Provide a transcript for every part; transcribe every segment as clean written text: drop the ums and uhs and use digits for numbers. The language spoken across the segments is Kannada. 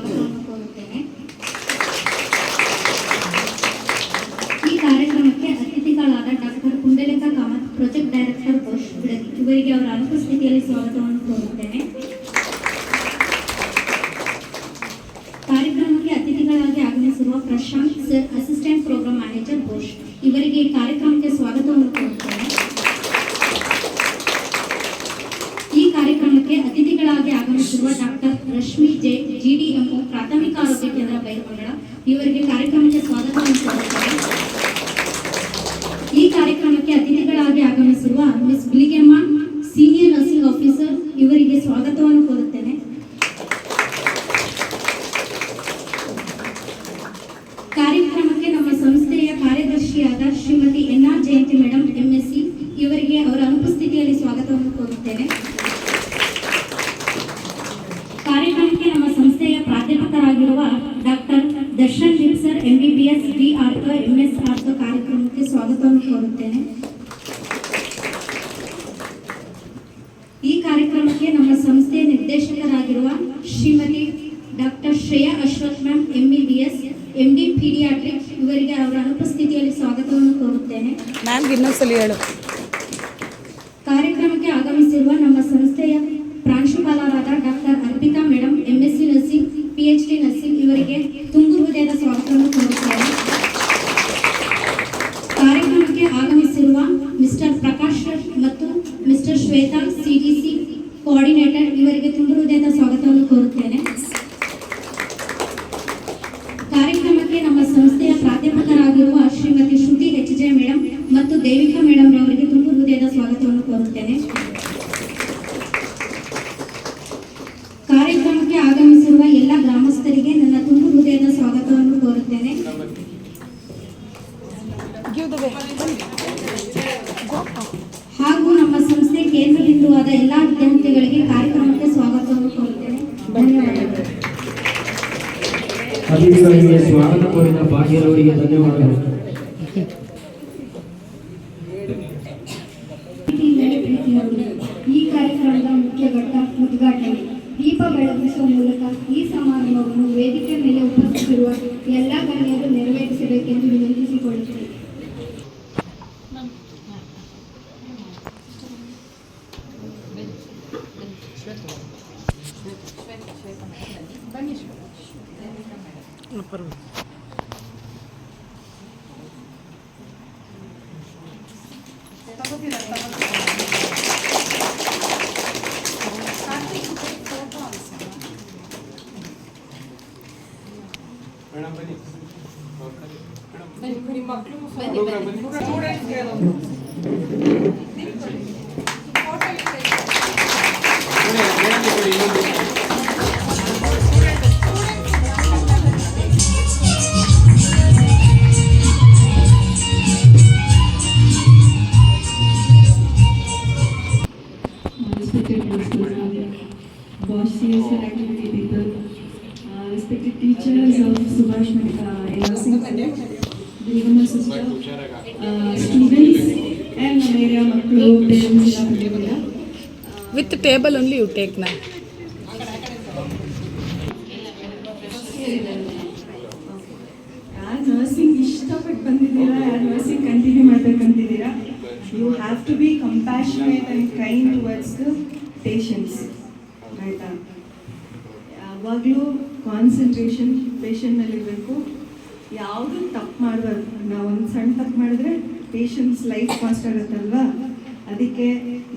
ಸ್ವಾಗತವನ್ನು ಕೋರುತ್ತೇನೆ. ಈ ಕಾರ್ಯಕ್ರಮಕ್ಕೆ ಅತಿಥಿಗಳಾದ doctor Pundalika Kamath, project director post Bidadi, ಇವರಿಗೆ ಅವರ ಅನುಪಸ್ಥಿತಿಯಲ್ಲಿ ಸ್ವಾಗತವನ್ನು ಕೋರುತ್ತೇನೆ. ಕಾರ್ಯಕ್ರಮಕ್ಕೆ ಅತಿಥಿಗಳಾಗಿ ಆಗಮಿಸಿರುವ Prashanth sir, assistant programme manager post, ಇವರಿಗೆ ಈ ಕಾರ್ಯಕ್ರಮಕ್ಕೆ ಸ್ವಾಗತವನ್ನು ಕೋರುತ್ತೇನೆ. ಈ ಕಾರ್ಯಕ್ರಮಕ್ಕೆ ಅತಿಥಿಗಳಾಗಿ ಆಗಮಿಸಿರುವ ಡಾಕ್ಟರ್ ರಶ್ಮಿ ಜೆ, GDMO, ಪ್ರಾಥಮಿಕ ಆರೋಗ್ಯ ಕೇಂದ್ರ ಬೈರಮಂಗಲ, ಇವರಿಗೆ ಕಾರ್ಯಕ್ರಮಕ್ಕೆ ಸ್ವಾಗತವನ್ನು ಕೋರುತ್ತೇನೆ. ಈ ಕಾರ್ಯಕ್ರಮಕ್ಕೆ ಅತಿಥಿಗಳಾಗಿ ಆಗಮಿಸಿರುವ miss Biligemma, senior nursing officer, ಇವರಿಗೆ ಸ್ವಾಗತವನ್ನು ಕೋರುತ್ತೇನೆ. ಕಾರ್ಯಕ್ರಮಕ್ಕೆ ನಮ್ಮ ಸಂಸ್ಥೆಯ ಕಾರ್ಯದರ್ಶಿಯಾದ Shrimati NR Jayanthi madam, MSc, ಇವರಿಗೆ ಅವರ ಅನುಪಸ್ಥಿತಿಯಲ್ಲಿ ಸ್ವಾಗತವನ್ನು ಕೋರುತ್ತೇನೆ. ಕಾರ್ಯಕ್ರಮಕ್ಕೆ ನಮ್ಮ ಸಂಸ್ಥೆಯ ಪ್ರಾಧ್ಯಾಪಕರಾಗಿರುವ doctor Darshan Deep sir, MBBS, D ortho, MS ortho, ಕಾರ್ಯಕ್ರಮಕ್ಕೆ ಸ್ವಾಗತವನ್ನು ಕೋರುತ್ತೇನೆ. ಈ ಕಾರ್ಯಕ್ರಮಕ್ಕೆ ನಮ್ಮ ಸಂಸ್ಥೆಯ ನಿರ್ದೇಶಕರಾಗಿರುವ Shrimati doctor Shreya Ashwath ma'am, MBBS, MD paediatrics, ಇವರಿಗೆ ಅವರ ಅನುಪಸ್ಥಿತಿಯಲ್ಲಿ ಸ್ವಾಗತವನ್ನು ಕೋರುತ್ತೇನೆ. ಕಾರ್ಯಕ್ರಮಕ್ಕೆ ಆಗಮಿಸಿರುವ ನಮ್ಮ ಸಂಸ್ಥೆಯ ಪ್ರಾಂಶುಪಾಲರಾದ doctor Arpita madam, MSc nursing, PhD nursing, ಇವರಿಗೆ ತುಂಬು ಹೃದಯದ ಸ್ವಾಗತವನ್ನು ಕೋರುತ್ತೇನೆ. ಕಾರ್ಯಕ್ರಮಕ್ಕೆ ಆಗಮಿಸಿರುವ ಮಿಸ್ಟರ್ ಪ್ರಕಾಶ್ ಮತ್ತು ಮಿಸ್ಟರ್ ಶ್ವೇತಾ, CDC ಕೋಆರ್ಡಿನೇಟರ್, ಇವರಿಗೆ ತುಂಬು ಹೃದಯದ ಸ್ವಾಗತವನ್ನು ಕೋರುತ್ತೇನೆ. ಕಾರ್ಯಕ್ರಮಕ್ಕೆ ನಮ್ಮ ಸಂಸ್ಥೆಯ ಪ್ರಾಧ್ಯಾಪಕರಾಗಿರುವ ಶ್ರೀಮತಿ ಶ್ರುತಿ HJ ಮೇಡಮ್ ಮತ್ತು ದೇವಿಕಾ ಮೇಡಮ್ ರವರಿಗೆ ತುಂಬು ಹೃದಯದ ಸ್ವಾಗತವನ್ನು ಕೋರುತ್ತೇನೆ. ಕಾರ್ಯಕ್ರಮಕ್ಕೆ ಆಗಮಿಸಿರುವ ಎಲ್ಲ ಗ್ರಾಮಸ್ಥರಿಗೆ ನನ್ನ ತುಂಬು ಹೃದಯದ ಸ್ವಾಗತವನ್ನು ಕೋರುತ್ತೇನೆ. ಹಾಗೂ ನಮ್ಮ ಸಂಸ್ಥೆ ಕೇಂದ್ರ ಬಿಂದುವಾದ ಎಲ್ಲ ವಿದ್ಯಾರ್ಥಿಗಳಿಗೆ ಕಾರ್ಯಕ್ರಮಕ್ಕೆ ಸ್ವಾಗತವನ್ನು ಕೋರುತ್ತೇನೆ. ಧನ್ಯವಾದಗಳು. ಅತಿಥಿಗಳಿಗೆ ಸ್ವಾಗತ ಕೋರಿದ ಭಾಗ್ಯರವರಿಗೆ ಧನ್ಯವಾದಗಳು. ಈ ಕಾರ್ಯಕ್ರಮದ ಮುಖ್ಯ ಘಟ್ಟ ಉದ್ಘಾಟನೆ. ದೀಪ ಬೆಳಗಿಸುವ ಮೂಲಕ ಈ ಸಮಾರಂಭವನ್ನು ವೇದಿಕೆ ಮೇಲೆ ಉಪಸ್ಥಿತಿರುವ ಎಲ್ಲ ಗಣ್ಯರು ನೆರವೇರಿಸಬೇಕೆಂದು ವಿನಂತಿಸಿಕೊಳ್ಳುತ್ತೇನೆ. CSR activity people, respected teachers of Subhash nursing school, Devama sister, students and Ameria Maklu, parents and with the table only you take now. Nursing ಇಷ್ಟಪಟ್ಟು ಬಂದಿದ್ದೀರಾ, nursing ಕಂಟಿನ್ಯೂ ಮಾಡಬೇಕಂತಿದ್ದೀರಾ, you have to be compassionate and kind towards the patients. ಆಯಿತಾ, ಯಾವಾಗಲೂ ಕಾನ್ಸಂಟ್ರೇಷನ್ ಪೇಷಂಟ್ ಮೇಲೆ ಇರಬೇಕು. ಯಾವುದು ತಪ್ಪು ಮಾಡಬಾರ್ದು. ನಾವು ಒಂದು ಸಣ್ಣ ತಪ್ಪು ಮಾಡಿದ್ರೆ ಪೇಷಂಟ್ಸ್ ಲೈಫ್ ಕಾಸ್ಟ್ ಆಗುತ್ತಲ್ವಾ, ಅದಕ್ಕೆ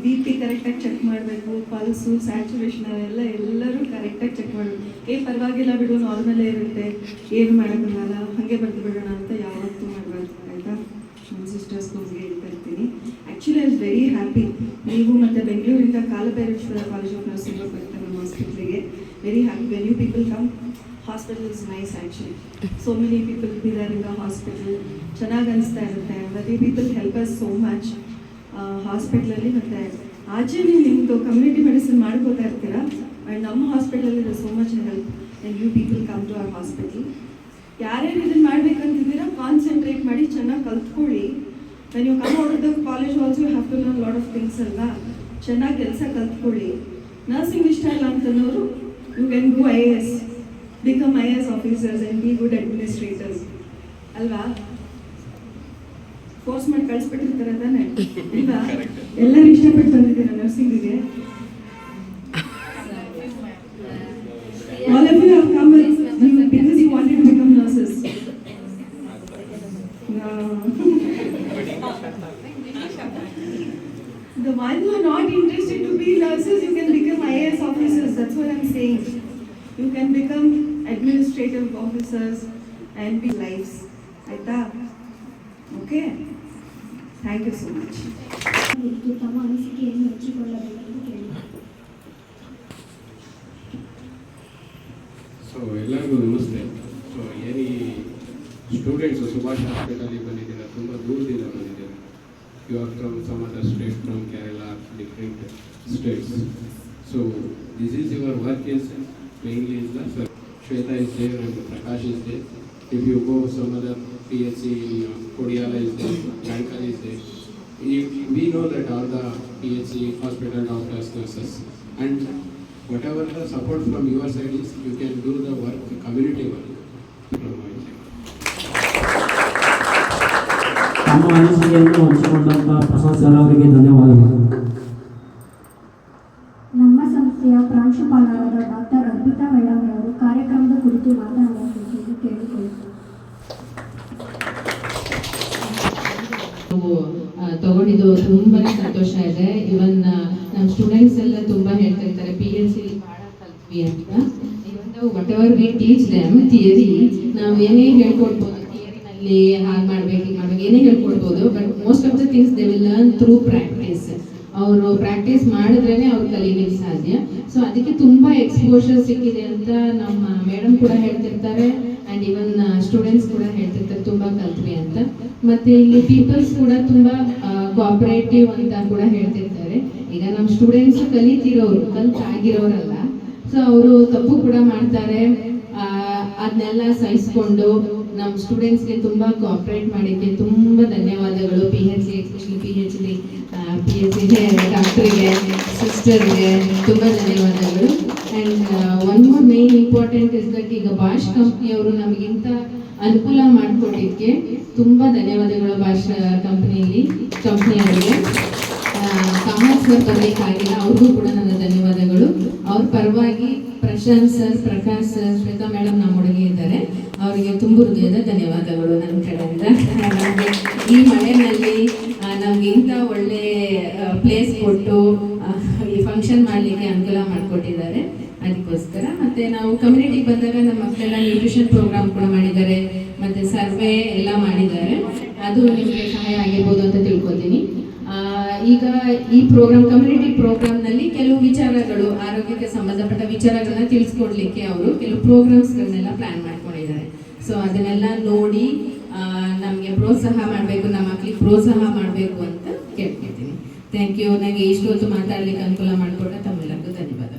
BP ಕರೆಕ್ಟಾಗಿ ಚೆಕ್ ಮಾಡಬೇಕು, ಪಲ್ಸು, ಸ್ಯಾಚುರೇಷನ್ ಅವೆಲ್ಲ ಎಲ್ಲರೂ ಕರೆಕ್ಟಾಗಿ ಚೆಕ್ ಮಾಡಬೇಕು. ಪರವಾಗಿಲ್ಲ ಬಿಡು, ನಾರ್ಮಲೇ ಇರುತ್ತೆ, ಏನು ಮಾಡೋಕ್ಕಾಗಲ್ಲ, ಹಾಗೆ ಬರ್ದು ಬಿಡೋಣ ಅಂತ ಯಾವತ್ತೂ ಮಾಡಬಾರ್ದು. ಆಯಿತಾ, ನಮ್ಮ ಸಿಸ್ಟರ್ಸ್ಗೋಸ್ಗೆ ಹೇಳ್ತಾ ಇರ್ತೀನಿ. Actually I was very happy ನೀವು ಮತ್ತು ಬೆಂಗಳೂರಿಂದ ಕಾಲಭೈರೇಶ್ವರ ಕಾಲೇಜ್ ಆಫ್ ನರ್ಸಿಂಗ್ ಬರ್ತಾರೆ ನಮ್ಮ ಹಾಸ್ಪಿಟ್ಲಿಗೆ. Very happy when you people come. Hospital is nice actually. So many people ಇದ್ದಾರೆ ಇನ್ ದ ಹಾಸ್ಪಿಟಲ್. ಚೆನ್ನಾಗಿ ಅನಿಸ್ತಾ ಇರುತ್ತೆ. ಮತ್ತು people help us so much ಹಾಸ್ಪಿಟ್ಲಲ್ಲಿ. ಮತ್ತು ಆಚೆ ನೀವು ನಿಮ್ಮದು ಕಮ್ಯುನಿಟಿ ಮೆಡಿಸಿನ್ ಮಾಡ್ಕೋತಾ ಇರ್ತೀರಾ, ಆ್ಯಂಡ್ ನಮ್ಮ ಹಾಸ್ಪಿಟಲಲ್ಲಿ ಇದೆ so much help and you people come to our hospital. ಯಾರ್ಯಾರು ಇದನ್ನು ಮಾಡ್ಬೇಕಂತಿದ್ದೀರಾ ಕಾನ್ಸಂಟ್ರೇಟ್ ಮಾಡಿ ಚೆನ್ನಾಗಿ ಕಲ್ತ್ಕೊಳ್ಳಿ. When you come out of the college also you have to learn lot of things ಅಲ್ವಾ. ಚೆನ್ನಾಗಿ ಕೆಲಸ ಕಲ್ತ್ಕೊಳ್ಳಿ. ನರ್ಸಿಂಗ್ ಇಷ್ಟ ಇಲ್ಲ ಅಂತನವರು you can go IAS. become IAS officers and be good administrators. ಅಲ್ವಾ? ಫೋರ್ಸ್ ಮಾಡಿ ಕಳಿಸ್ಬಿಟ್ಟಿರ್ತಾರೆ ತಾನೆ ಇಲ್ವಾ? ಎಲ್ಲರೂ ಇಷ್ಟಪಟ್ಟು ಬಂದಿದ್ದೀರಾ ನರ್ಸಿಂಗಿಗೆ? All of you have come because you wanted to become nurses. No. The ones who are not interested to be nurses, you can become IAS officers. That's what I'm saying. You can become administrative officers and be lives. Aita? Okay? Thank you so much. ತಮ್ಮ ಅನಿಸಿಕೆಯನ್ನು ಹಂಚಿಕೊಳ್ಳಬೇಕೆಂದು ಕೇಳಿ. ಸೊ ಎಲ್ಲರಿಗೂ ನಮಸ್ತೆ. ಸೊ ಏನಿ ಸ್ಟೂಡೆಂಟ್ಸು ಸುಭಾಷ್ ಹಾಸ್ಪಿಟಲಿಗೆ ಬಂದಿದ್ದೀರಾ, ತುಂಬ ದೂರದಿಂದ ಬಂದಿದ್ದೀರಾ. You are from some other state, from Kerala, different states. So this is your work is mainly is the sir Shweta is there and Prakash is there. If you go some other PHC, Kodiala is there, Bankal is there. We know that all the PHC hospital doctors, nurses, and whatever the support from your side is, you can do the work, community work. ತಮ್ಮ ಅನಿಸಿಕೆಯನ್ನು ಹಂಚಿಕೊಂಡಂತ ಪ್ರಸಾದ್ ಸರ್ ಅವರಿಗೆ ಧನ್ಯವಾದಗಳು. ನಮ್ಮ ಸಂಸ್ಥೆಯ ಪ್ರಾಂಶುಪಾಲರಾದ ಡಾಕ್ಟರ್ ಅರ್ಪಿತಾ ಮೇಡಮ್ ಅವರು ಕಾರ್ಯಕ್ರಮದ ಕುರಿತು ಮಾತನಾಡಬೇಕೆಂದು ಕೇಳಿಕೊಳ್ಳುತ್ತಾರೆ. ನಾವು ತಗೊಂಡಿದ್ದು ತುಂಬಾನೇ ಸಂತೋಷ ಇದೆ. ಇವನ್ ನಮ್ಮ ಸ್ಟೂಡೆಂಟ್ಸ್ ಎಲ್ಲ ತುಂಬಾ ಹೇಳ್ತಿರ್ತಾರೆ PHC ಬಹಳ ಕಲ್ತ್ವಿ ಅಂತ. Even whatever we teach them theory, ನಾವು ಏನೇ ಹೇಳ್ಕೊಡ್ಬೋದು, ಥಿಯರಿನಲ್ಲಿ ಹಾಗೆ ಮಾಡ್ಬೇಕು ಹೀಗೆ ಮಾಡ್ಬೇಕು ಏನೇ ಹೇಳ್ಕೊಡ್ಬೋದು, but most of the things they will learn through practice. ಅವರು ಪ್ರಾಕ್ಟೀಸ್ ಮಾಡಿದ್ರೇನೆ ಅವ್ರು ಕಲೀಲಿಕ್ಕೆ ಸಾಧ್ಯ. ಸೊ ಅದಕ್ಕೆ ತುಂಬಾ ಎಕ್ಸ್ಪೋಜರ್ ಸಿಕ್ಕಿದೆ ಅಂತ ನಮ್ಮ ಮೇಡಮ್ ಕೂಡ ಹೇಳ್ತಿರ್ತಾರೆ, ಆ್ಯಂಡ್ ಇವನ್ ಸ್ಟೂಡೆಂಟ್ಸ್ ಕೂಡ ಹೇಳ್ತಿರ್ತಾರೆ ತುಂಬಾ ಕಲ್ತ್ವಿ ಅಂತ. ಮತ್ತೆ ಇಲ್ಲಿ ಪೀಪಲ್ಸ್ ಕೂಡ ತುಂಬಾ ಕೋಆಪರೇಟಿವ್ ಅಂತ ಕೂಡ ಹೇಳ್ತಿರ್ತಾರೆ. ಈಗ ನಮ್ಮ ಸ್ಟೂಡೆಂಟ್ಸ್ ಕಲಿತಿರೋರು, ಕಲ್ತಾಗಿರೋರಲ್ಲ. ಸೊ ಅವರು ತಪ್ಪು ಕೂಡ ಮಾಡ್ತಾರೆ, ಅದನ್ನೆಲ್ಲ ಸಹಿಸ್ಕೊಂಡು ನಮ್ಮ ಸ್ಟೂಡೆಂಟ್ಸ್ಗೆ ತುಂಬ ಕೋಆಪರೇಟ್ ಮಾಡಿಕ್ಕೆ ತುಂಬ ಧನ್ಯವಾದಗಳು. PHC ಎಸ್ಪೆಷಲಿ PHC ಡಾಕ್ಟ್ರಿಗೆ, ಸಿಸ್ಟರ್ಗೆ ತುಂಬ ಧನ್ಯವಾದಗಳು. And one more main important is that ಈಗ ಬಾಷ್ ಕಂಪ್ನಿಯವರು ನಮಗಿಂತ ಅನುಕೂಲ ಮಾಡಿಕೊಟ್ಟಿದ್ದಕ್ಕೆ ತುಂಬ ಧನ್ಯವಾದಗಳು. ಬಾಷ್ ಕಂಪ್ನಿಯವರಿಗೆ ಕಾಮರ್ಸ್ ಸರ್ ಬರಲಿಕ್ಕಾಗಿಲ್ಲ, ಅವ್ರಿಗೂ ಕೂಡ ನನ್ನ ಧನ್ಯವಾದಗಳು. ಅವ್ರ ಪರವಾಗಿ Prashant sir, Prakash sir, Shweta madam ನಮ್ಮೊಳಗೆ ಇದ್ದಾರೆ, ಅವರಿಗೆ ತುಂಬ ಹೃದಯದ ಧನ್ಯವಾದಗಳು ನನ್ನ ಕಡೆಯಿಂದ. ನಮಗೆ ಈ ಮಳೆಯಲ್ಲಿ ನಮ್ಗೆ ಇಂಥ ಒಳ್ಳೆ ಪ್ಲೇಸ್ ಕೊಟ್ಟು ಈ ಫಂಕ್ಷನ್ ಮಾಡಲಿಕ್ಕೆ ಅನುಕೂಲ ಮಾಡಿಕೊಟ್ಟಿದ್ದಾರೆ. ಅದಕ್ಕೋಸ್ಕರ ಮತ್ತೆ ನಾವು ಕಮ್ಯುನಿಟಿಗೆ ಬಂದಾಗ ನಮ್ಮ ಮಕ್ಕಳೆಲ್ಲ ನ್ಯೂಟ್ರಿಷನ್ ಪ್ರೋಗ್ರಾಮ್ ಕೂಡ ಮಾಡಿದ್ದಾರೆ, ಮತ್ತೆ ಸರ್ವೆ ಎಲ್ಲ ಮಾಡಿದ್ದಾರೆ. ಅದು ನಿಮಗೆ ಸಹಾಯ ಆಗಿರ್ಬೋದು ಅಂತ ತಿಳ್ಕೊತೀನಿ. ಈಗ ಈ ಪ್ರೋಗ್ರಾಮ್, ಕಮ್ಯುನಿಟಿ ಪ್ರೋಗ್ರಾಮ್ನಲ್ಲಿ ಕೆಲವು ವಿಚಾರಗಳು, ಆರೋಗ್ಯಕ್ಕೆ ಸಂಬಂಧಪಟ್ಟ ವಿಚಾರಗಳನ್ನ ತಿಳಿಸ್ಕೊಡ್ಲಿಕ್ಕೆ ಅವರು ಕೆಲವು ಪ್ರೋಗ್ರಾಮ್ಸ್ಗಳನ್ನೆಲ್ಲ ಪ್ಲಾನ್ ಮಾಡ್ಕೊಂಡಿದ್ದಾರೆ. ಸೊ ಅದನ್ನೆಲ್ಲ ನೋಡಿ ನಮಗೆ ಪ್ರೋತ್ಸಾಹ ಮಾಡಬೇಕು, ನಮ್ಮ ಮಕ್ಕಳಿಗೆ ಪ್ರೋತ್ಸಾಹ ಮಾಡಬೇಕು ಅಂತ ಕೇಳ್ಕೊಳ್ತೀನಿ. Thank you. ನನಗೆ ಇಷ್ಟೊತ್ತು ಮಾತಾಡ್ಲಿಕ್ಕೆ ಅನುಕೂಲ ಮಾಡಿಕೊಟ್ಟ ತಮ್ಮೆಲ್ಲರಿಗೂ ಧನ್ಯವಾದ.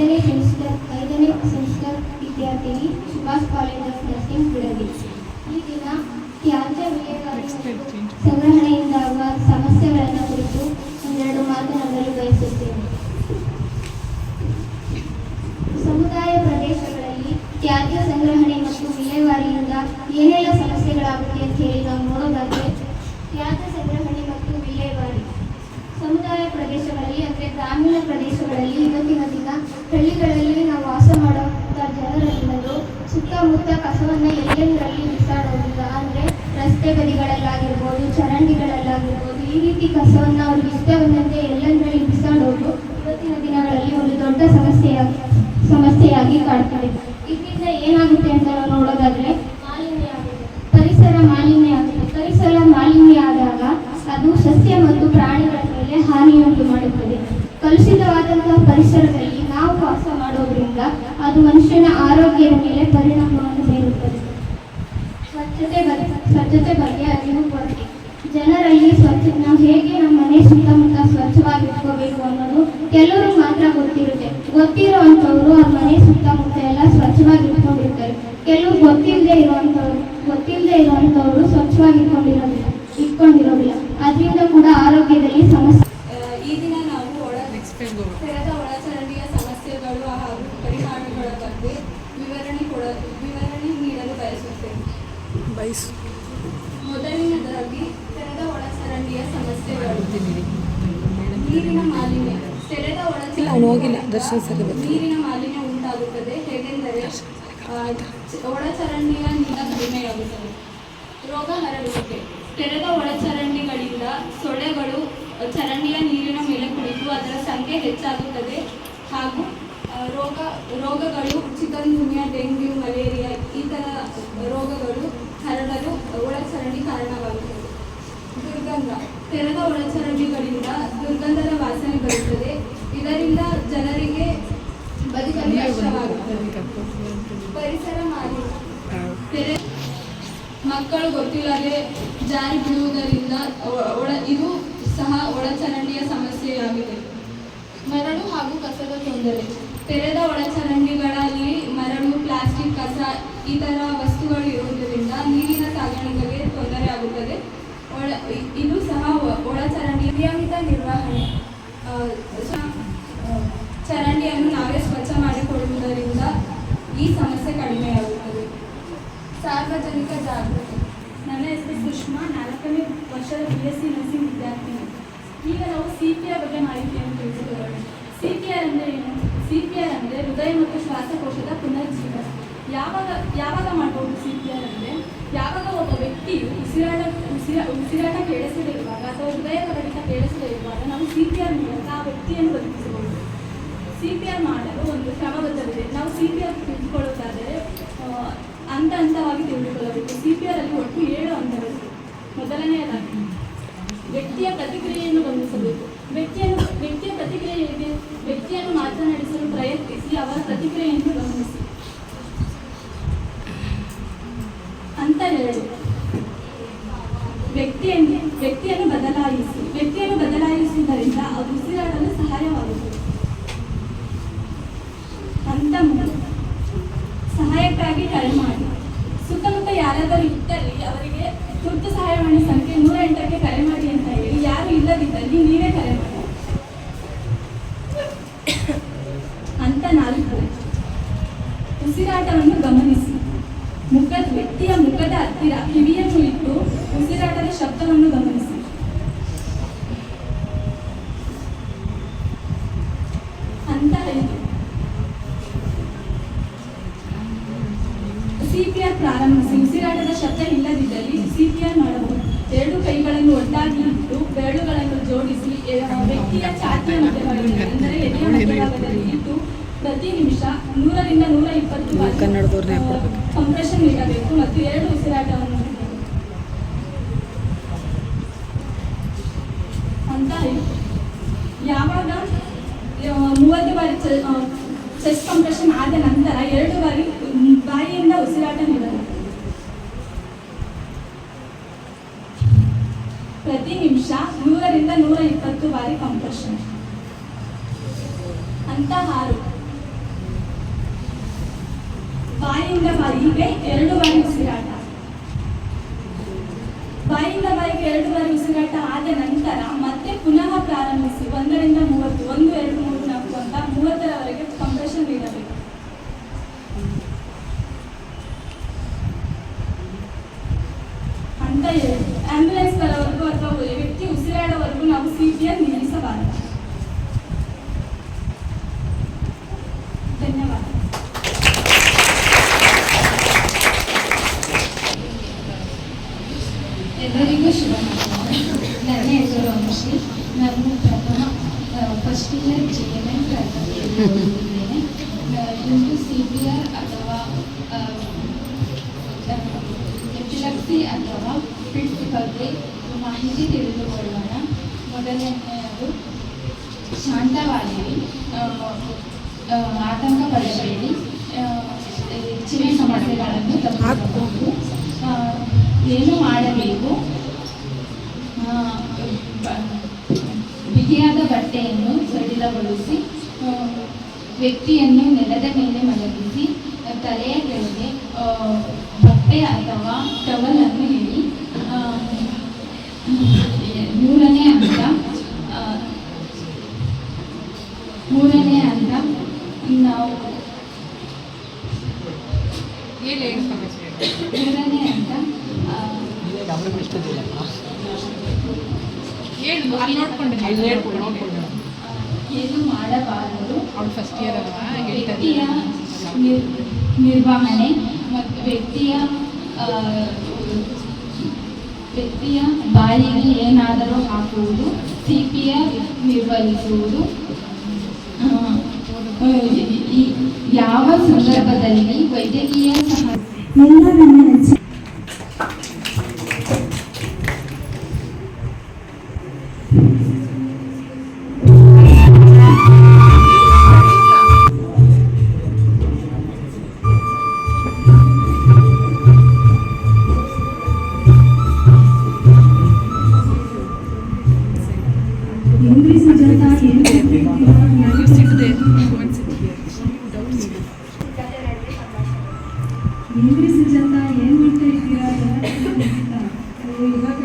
5ನೇ ಸೆಮಿಸ್ಟರ್ ವಿದ್ಯಾರ್ಥಿನಿ Subhash college of nursing Bidadi. ಈ ದಿನ ತ್ಯಾಜ್ಯ ವಿಲೇವಾರಿ ಮತ್ತು ಸಂಗ್ರಹಣೆಯಿಂದಾಗುವ ಸಮಸ್ಯೆಗಳನ್ನು ಕುರಿತು ಒಂದೆರಡು ಮಾತನಾಡಲು ಬಯಸುತ್ತೇನೆ. ಸಮುದಾಯ ಪ್ರದೇಶಗಳಲ್ಲಿ ತ್ಯಾಜ್ಯ ಸಂಗ್ರಹಣೆ ಮತ್ತು ವಿಲೇವಾರಿಯಿಂದ ಏನೆಲ್ಲ ಸಮಸ್ಯೆಗಳಾಗುತ್ತೆ ಅಂತ ಹೇಳಿ ನಾವು ನೋಡೋದಾದರೆ, ತ್ಯಾಜ್ಯ ಸಂಗ್ರಹಣೆ ಮತ್ತು ವಿಲೇವಾರಿ ಸಮುದಾಯ ಪ್ರದೇಶಗಳಲ್ಲಿ ಅಂದರೆ ಗ್ರಾಮೀಣ ಪ್ರದೇಶಗಳಲ್ಲಿ ಇವತ್ತಿನ ದಿನ ಹಳ್ಳಿಗಳಲ್ಲಿ ನಾವು ವಾಸ ಮಾಡುವಂಥ ಜನರೆಲ್ಲರೂ ಸುತ್ತಮುತ್ತ ಕಸವನ್ನು ಎಲ್ಲೆಂದರಲ್ಲಿ ಬಿಸಾಡೋದಿಲ್ಲ. ಅಂದರೆ ರಸ್ತೆ ಬದಿಗಳಲ್ಲಾಗಿರ್ಬೋದು, ಚರಂಡಿಗಳಲ್ಲಾಗಿರ್ಬೋದು, ಈ ರೀತಿ ಕಸವನ್ನು ಅವ್ರಿಗೆ ಇಷ್ಟವನ್ನಂತೆ ಎಲ್ಲೆಂದರಲ್ಲಿ ಬಿಸಾಡೋದು ಇವತ್ತಿನ ದಿನಗಳಲ್ಲಿ ಒಂದು ದೊಡ್ಡ ಸಮಸ್ಯೆಯಾಗಿ ಕಾಡ್ತದೆ. ಇದರಿಂದ ಏನಾಗುತ್ತೆ ಅಂತ ನಾವು ನೋಡೋದಾದರೆ ಮಾಲಿನ್ಯ ಆಗುತ್ತೆ, ಪರಿಸರ ಮಾಲಿನ್ಯ ಆಗುತ್ತೆ. ಪರಿಸರ ಮಾಲಿನ್ಯ ಆದಾಗ ಅದು ಸಸ್ಯ ಮತ್ತು ಪ್ರಾಣಿಗಳ ಮೇಲೆ ಹಾನಿಯುಂಟು ಮಾಡುತ್ತದೆ. ಕಲುಷಿತವಾದಂತಹ ಪರಿಸರದಲ್ಲಿ ನಾವು ವಾಸ ಮಾಡೋದ್ರಿಂದ ಅದು ಮನುಷ್ಯನ ಆರೋಗ್ಯದ ಮೇಲೆ ಪರಿಣಾಮವನ್ನು ಬೀರುತ್ತದೆ. ಸ್ವಚ್ಛತೆ ಬಗ್ಗೆ ಅರಿವು ಕೊರತೆ. ಜನರಲ್ಲಿ ನಾವು ಹೇಗೆ ನಮ್ಮ ಮನೆ ಸುತ್ತಮುತ್ತ ಸ್ವಚ್ಛವಾಗಿ ಇಟ್ಕೋಬೇಕು ಅನ್ನೋದು ಕೆಲವರು ಮಾತ್ರ ಗೊತ್ತಿರುವಂಥವ್ರು ಅವ್ರ ಮನೆ ಸುತ್ತಮುತ್ತ ಎಲ್ಲ ಸ್ವಚ್ಛವಾಗಿ ಇಟ್ಕೊಂಡಿರ್ತಾರೆ. ಕೆಲವರು ಗೊತ್ತಿಲ್ಲದೆ ಇರುವಂಥವ್ರು ಸ್ವಚ್ಛವಾಗಿ ಇಟ್ಕೊಂಡಿರೋದಿಲ್ಲ. ಅದರಿಂದ ಕೂಡ ಆರೋಗ್ಯದಲ್ಲಿ ಸಮಸ್ಯೆ. ಈ ದಿನ ನಾವು ತೆರೆದ ಒಳಚರಂಡಿಯ ಸಮಸ್ಯೆಗಳು ಹಾಗೂ ಪರಿಹಾರಗಳ ಬಗ್ಗೆ ವಿವರಣೆ ನೀಡಲು ಬಯಸುತ್ತೇನೆ. ಮೊದಲನೇದಾಗಿ ತೆರೆದ ಒಳಚರಂಡಿಯ ಸಮಸ್ಯೆಗಳು. ನೀರಿನ ಮಾಲಿನ್ಯ. ತೆರೆದ ನೀರಿನ ಮಾಲಿನ್ಯ ಉಂಟಾಗುತ್ತದೆ. ಹೇಗೆಂದರೆ ಒಳಚರಂಡಿಯಿಂದ ಕಡಿಮೆಯಾಗುತ್ತದೆ. ರೋಗ ಹರಡುವಿಕೆ. ತೆರೆದ ಒಳಚರಂಡಿಗಳಿಂದ ಸೊಳ್ಳೆಗಳು ಚರಂಡಿಯ ನೀರಿನ ಮೇಲೆ ಕುಳಿತು ಅದರ ಸಂಖ್ಯೆ ಹೆಚ್ಚಾಗುತ್ತದೆ ಹಾಗೂ ರೋಗಗಳು ಚಿಕನ್ಗುನ್ಯಾ, ಡೆಂಗ್ಯೂ, ಮಲೇರಿಯಾ ಈ ಥರ ರೋಗಗಳು ಹರಡಲು ಒಳಚರಂಡಿ ಕಾರಣವಾಗುತ್ತದೆ. ದುರ್ಗಂಧ. ತೆರೆದ ಒಳಚರಂಡಿಗಳಿಂದ ದುರ್ಗಂಧದ ವಾಸನೆ ಬರುತ್ತದೆ. ಇದರಿಂದ ಜನರಿಗೆ ಬದುಕಲು ಕಷ್ಟವಾಗುತ್ತದೆ. ಪರಿಸರ ಮಾಲಿನ್ಯ. ಮಕ್ಕಳು ಗೊತ್ತಿಲ್ಲದೆ ಜಾರಿ ಬೀಳುವುದರಿಂದ ಇದು ಸಹ ಒಳಚರಂಡಿಯ ಸಮಸ್ಯೆಯಾಗಿದೆ. ಮರಳು ಹಾಗೂ ಕಸದ ತೊಂದರೆ. ತೆರೆದ ಒಳಚರಂಡಿಗಳಲ್ಲಿ ಮರಳು, ಪ್ಲಾಸ್ಟಿಕ್, ಕಸ ಈ ಥರ ವಸ್ತುಗಳು ಇರುವುದರಿಂದ ನೀರಿನ ಸಾಗಾಣಿಕೆಗೆ ತೊಂದರೆ ಆಗುತ್ತದೆ. ಇದು ಸಹ ಒಳಚರಂಡಿ. ನಿಯಮಿತ ನಿರ್ವಹಣೆ. ಚರಂಡಿಯನ್ನು ನಾವೇ ಸ್ವಚ್ಛ ಮಾಡಿಕೊಳ್ಳುವುದರಿಂದ ಈ ಸಮಸ್ಯೆ ಕಡಿಮೆಯಾಗುತ್ತದೆ. ಸಾರ್ವಜನಿಕ ಜಾಗೃತಿ. ನನ್ನ ಹೆಸರು ಸುಷ್ಮಾ, 4ನೇ ವರ್ಷದ BSc ನರ್ಸಿಂಗ್ ವಿದ್ಯಾರ್ಥಿನಿ. ಈಗ ನಾವು CPR ಬಗ್ಗೆ ಮಾಹಿತಿಯನ್ನು ತಿಳಿದುಕೊಳ್ಳೋಣ. CPR ಅಂದರೆ ಏನು? CPR ಅಂದರೆ ಹೃದಯ ಮತ್ತು ಶ್ವಾಸಕೋಶದ ಪುನರ್ಜೀವನ. ಯಾವಾಗ ಮಾಡಬಹುದು CPR ಅಂದರೆ, ಯಾವಾಗ ಒಬ್ಬ ವ್ಯಕ್ತಿಯು ಉಸಿರಾಟ ಕೇಳಿಸದೇ ಇರುವಾಗ ಅಥವಾ ಹೃದಯದ ಬಡಿತ ಕೇಳಿಸದೇ ಇರುವಾಗ ನಾವು CPR ಮೂಲಕ ಆ ವ್ಯಕ್ತಿಯನ್ನು ಬದುಕಿಸಬಹುದು. CPR ಮಾಡಲು ಒಂದು ಕ್ರಮಬದ್ಧವಿದೆ. ನಾವು CPR ತಿಳಿದುಕೊಳ್ಳುವುದಾದರೆ ಹಂತವಾಗಿ ತಿಳಿದುಕೊಳ್ಳಬೇಕು. CPR ಅಲ್ಲಿ ಒಟ್ಟು 7 ಹಂತಗಳು. ಮೊದಲನೆಯದಾಗಿ ವ್ಯಕ್ತಿಯ ಪ್ರತಿಕ್ರಿಯೆಯನ್ನು ಗಮನಿಸಬೇಕು. ವ್ಯಕ್ತಿಯ ಪ್ರತಿಕ್ರಿಯೆ ಹೇಗೆ? ವ್ಯಕ್ತಿಯನ್ನು ಮಾತನಾಡಿಸಲು ಪ್ರಯತ್ನಿಸಿ ಅವರ ಪ್ರತಿಕ್ರಿಯೆಯನ್ನು ಗಮನಿಸಿ. ಹಂತ 2 ವ್ಯಕ್ತಿಯನ್ನು ಬದಲಾಯಿಸುವುದರಿಂದ ಅದು ಉಸಿರಾಡಲು ಸಹಾಯವಾಗುತ್ತದೆ. ಹಂತ 3 ಸಹಾಯಕ್ಕಾಗಿ ಕರೆ ಮಾಡಿ. ಸುತ್ತಮುತ್ತ ಯಾರಾದರೂ ಇದ್ದಲ್ಲಿ ಅವರಿಗೆ ತುರ್ತು ಸಹಾಯವಾಣಿ ಸಂಖ್ಯೆ 108ಕ್ಕೆ ಕರೆ ಮಾಡಿ ಅಂತ ಹೇಳಿ. ಯಾರು ಇಲ್ಲದಿದ್ದಲ್ಲಿ ನೀವೇ ಕರೆ ಮಾಡಿ. ಹಂತ 4 ಉಸಿರಾಟವನ್ನು ಗಮನಿಸಿ. ವ್ಯಕ್ತಿಯ ಮುಖದ ಹತ್ತಿರ ಕಿವಿಯನ್ನು ಇಟ್ಟು ಉಸಿರಾಟದ ಶಬ್ದವನ್ನು ಗಮನಿಸಿ. ಹಂತ 5 CPR ಪ್ರಾರಂಭಿಸಿ. ಉಸಿರಾಟದ ಶಬ್ದ ಇಲ್ಲದಿದ್ದಲ್ಲಿ CPR ಮಾಡಬಹುದು. 2 ಕೈಗಳನ್ನು ಒಟ್ಟಾಗಿ ಇಟ್ಟು ಬೆರಳುಗಳನ್ನು ಜೋಡಿಸಿ ವ್ಯಕ್ತಿಯ ಛಾತಿಯ ಮಧ್ಯಭಾಗದಲ್ಲಿ ಅಂದರೆ ಎದೆಯ ಮಧ್ಯಭಾಗದಲ್ಲಿ ಇಟ್ಟು ಪ್ರತಿ ನಿಮಿಷ 100 ರಿಂದ 120 ಬಾರಿ ಕಂಪ್ರೆಷನ್ ನೀಡಬೇಕು ಮತ್ತು 2 ಉಸಿರಾಟವನ್ನು ಮಾಡಬೇಕು. ಹಂತ 5 ಯಾವಾಗ 30 ಬಾರಿ ಚೆಸ್ಟ್ ಕಂಪ್ರೆಷನ್ ಆದ ನಂತರ 2 ಬಾರಿ ಬಾಯಿಯಿಂದ ಉಸಿರಾಟ ನೀಡಬೇಕು. ಪ್ರತಿ ನಿಮಿಷ 100 ರಿಂದ 120 ಬಾರಿ ಕಂಪ್ರೆಷನ್. ಹಂತ 6 ಧನ್ಯವಾದ. ಎಲ್ಲರಿಗೂ ಶುಭ ಮಧ್ಯಾಹ್ನ. ನನ್ನ ಹೆಸರು ಅನುಶ್ರೀ. ನಾನು ಪ್ರಥಮ ಫಸ್ಟ್ ಇಯರ್ JNN ತರಗತಿಯಲ್ಲಿ ಓದುತ್ತಿದ್ದೇನೆ. ಇಂದು CPR ಅಥವಾ ಎಪಿಲೆಪ್ಸಿ ಅಥವಾ ಫಿಟ್ಸ್ ಬಗ್ಗೆ ಮಾಹಿತಿ ತಿಳಿದುಕೊಳ್ಳೋಣ. ಮೊದಲನೆಯದು, ಶಾಂತವಾಗಿರಿ, ಆತಂಕ ಪಡಬೇಡಿ, ಹೆಚ್ಚಿನ ಸಮಸ್ಯೆಗಳನ್ನು ತಪ್ಪಿಸಬಹುದು. ಏನು ಮಾಡಬೇಕು? ಬಿಗಿಯಾದ ಬಟ್ಟೆಯನ್ನು ಸಡಿಲಗೊಳಿಸಿ, ವ್ಯಕ್ತಿಯನ್ನು ನೆಲದ ಮೇಲೆ ಮಲಗಿಸಿ, ತಲೆಯ ಕೆಳಗೆ ಬಟ್ಟೆ ಅಥವಾ ಟವಲನ್ನು ಇಡಿ. ಮೂರನೇ ಹಂತ ನಾವು ಮೂರನೇ ಹಂತ ಏನು ಮಾಡಬಾರದು? ವ್ಯಕ್ತಿಯ ನಿರ್ವಹಣೆ ಮತ್ತು ವ್ಯಕ್ತಿಯ ಬಾಯಿಗೆ ಏನಾದರೂ ಹಾಕುವುದು, CPR ನಿರ್ವಹಿಸುವುದು, ಯಾವ ಸಂದರ್ಭದಲ್ಲಿ ವೈದ್ಯಕೀಯ ಸಹಾಯ ಸುಜಾತ ಏನು ಮಾಡ್ತಾ ಇದ್ದೀರಾ? ಇವಾಗ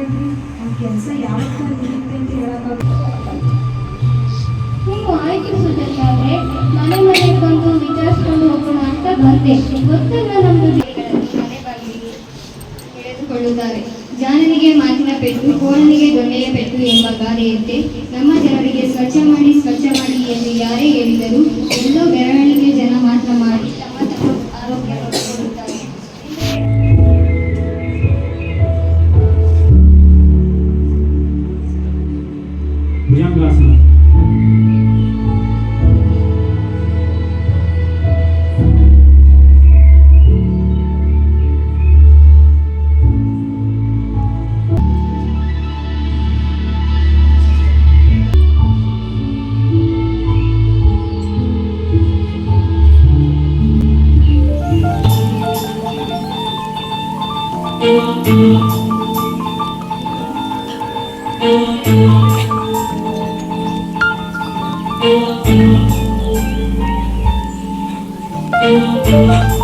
ಕೆಲಸ ಯಾವತ್ತ ಇರುತ್ತೆ ಅಂತ ಹೇಳೋಕ್ಕಾಗುತ್ತೆ. ನೀವು ಆಯ್ತು ಸುಜಾತ ಅವರೇ, ಮನೆ ಮನೆಗೆ ಬಂದು ವಿಚಾರಿಸ್ಕೊಂಡು ಹೋಗೋಣ ಅಂತ ಬಂದೆ. ಗೊತ್ತಲ್ಲ, ನಮ್ಮದು ಮನೆ ಬಾಗಿಲಿಗೆ ಎಳೆದುಕೊಳ್ಳುತ್ತಾರೆ. ಜಾನನಿಗೆ ಮಾತಿನ ಪೆಟ್ಟು, ಕೋಣನಿಗೆ ದೊಣ್ಣೆಯ ಪೆಟ್ಟು ಎಂಬ ಗಾದೆಯಂತೆ ನಮ್ಮ ಜನರಿಗೆ ಸ್ವಚ್ಛ ಮಾಡಿ ಎಂದು ಯಾರೇ ಹೇಳಿದರೂ ಎಲ್ಲೋ ಬೆರಳಿಗೆ ಜನ ಮಾತ್ರ ಮಾಡಿ ತಮ್ಮ ಆರೋಗ್ಯ ನೋಡಿಕೊಳ್ಳುತ್ತಾರೆ. ಭುಜಂಗಾಸನ. Thank you.